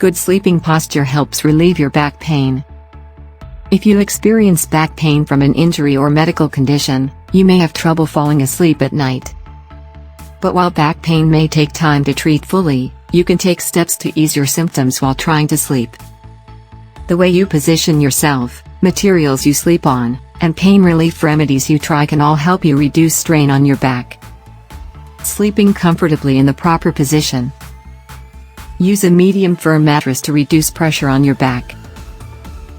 Good sleeping posture helps relieve your back pain. If you experience back pain from an injury or medical condition, you may have trouble falling asleep at night. But while back pain may take time to treat fully, you can take steps to ease your symptoms while trying to sleep. The way you position yourself, materials you sleep on, and pain relief remedies you try can all help you reduce strain on your back. Sleeping comfortably in the proper position. Use a medium firm mattress to reduce pressure on your back.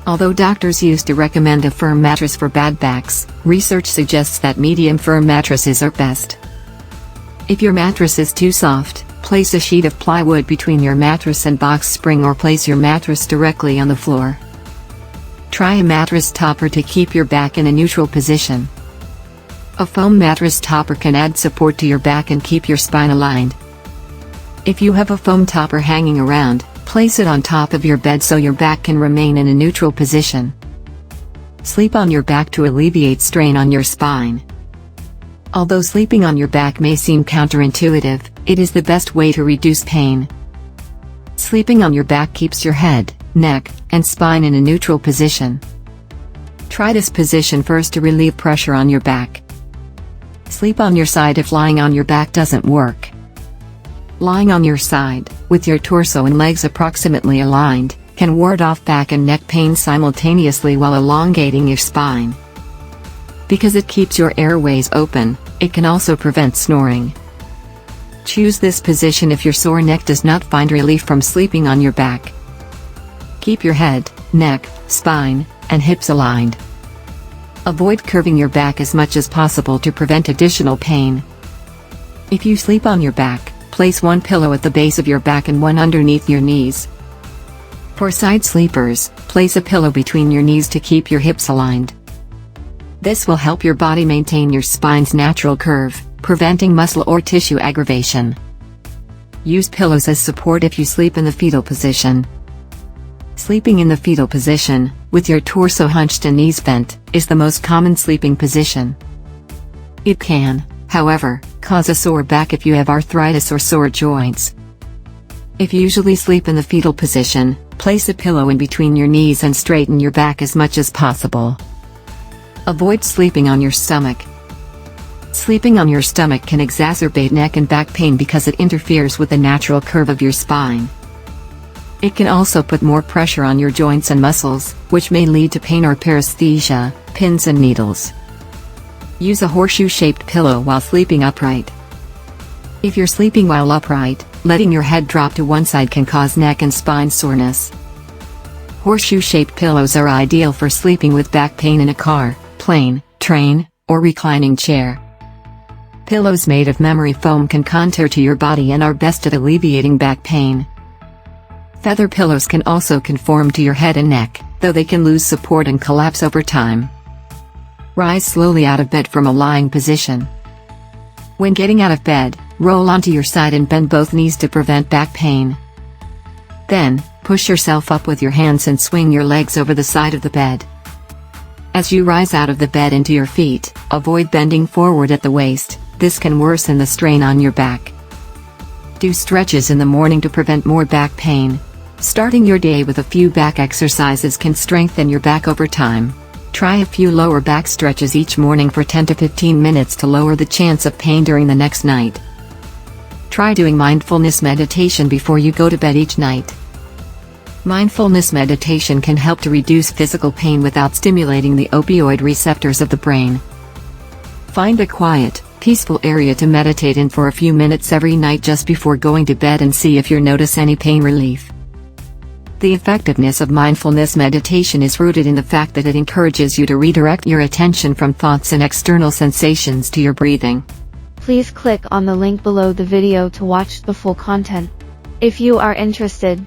Although doctors used to recommend a firm mattress for bad backs, research suggests that medium firm mattresses are best. If your mattress is too soft, place a sheet of plywood between your mattress and box spring or place your mattress directly on the floor. Try a mattress topper to keep your back in a neutral position. A foam mattress topper can add support to your back and keep your spine aligned. If you have a foam topper hanging around, place it on top of your bed so your back can remain in a neutral position. Sleep on your back to alleviate strain on your spine. Although sleeping on your back may seem counterintuitive, it is the best way to reduce pain. Sleeping on your back keeps your head, neck, and spine in a neutral position. Try this position first to relieve pressure on your back. Sleep on your side if lying on your back doesn't work. Lying on your side, with your torso and legs approximately aligned, can ward off back and neck pain simultaneously while elongating your spine. Because it keeps your airways open, it can also prevent snoring. Choose this position if your sore neck does not find relief from sleeping on your back. Keep your head, neck, spine, and hips aligned. Avoid curving your back as much as possible to prevent additional pain. If you sleep on your back, place one pillow at the base of your back and one underneath your knees. For side sleepers, place a pillow between your knees to keep your hips aligned. This will help your body maintain your spine's natural curve, preventing muscle or tissue aggravation. Use pillows as support if you sleep in the fetal position. Sleeping in the fetal position, with your torso hunched and knees bent, is the most common sleeping position. It can, however, cause a sore back if you have arthritis or sore joints. If you usually sleep in the fetal position, place a pillow in between your knees and straighten your back as much as possible. Avoid sleeping on your stomach. Sleeping on your stomach can exacerbate neck and back pain because it interferes with the natural curve of your spine. It can also put more pressure on your joints and muscles, which may lead to pain or paresthesia, pins and needles. Use a horseshoe-shaped pillow while sleeping upright. If you're sleeping while upright, letting your head drop to one side can cause neck and spine soreness. Horseshoe-shaped pillows are ideal for sleeping with back pain in a car, plane, train, or reclining chair. Pillows made of memory foam can contour to your body and are best at alleviating back pain. Feather pillows can also conform to your head and neck, though they can lose support and collapse over time. Rise slowly out of bed from a lying position. When getting out of bed, roll onto your side and bend both knees to prevent back pain. Then, push yourself up with your hands and swing your legs over the side of the bed. As you rise out of the bed into your feet, avoid bending forward at the waist. This can worsen the strain on your back. Do stretches in the morning to prevent more back pain. Starting your day with a few back exercises can strengthen your back over time. Try a few lower back stretches each morning for 10 to 15 minutes to lower the chance of pain during the next night. Try doing mindfulness meditation before you go to bed each night. Mindfulness meditation can help to reduce physical pain without stimulating the opioid receptors of the brain. Find a quiet, peaceful area to meditate in for a few minutes every night just before going to bed and see if you notice any pain relief. The effectiveness of mindfulness meditation is rooted in the fact that it encourages you to redirect your attention from thoughts and external sensations to your breathing. Please click on the link below the video to watch the full content. If you are interested,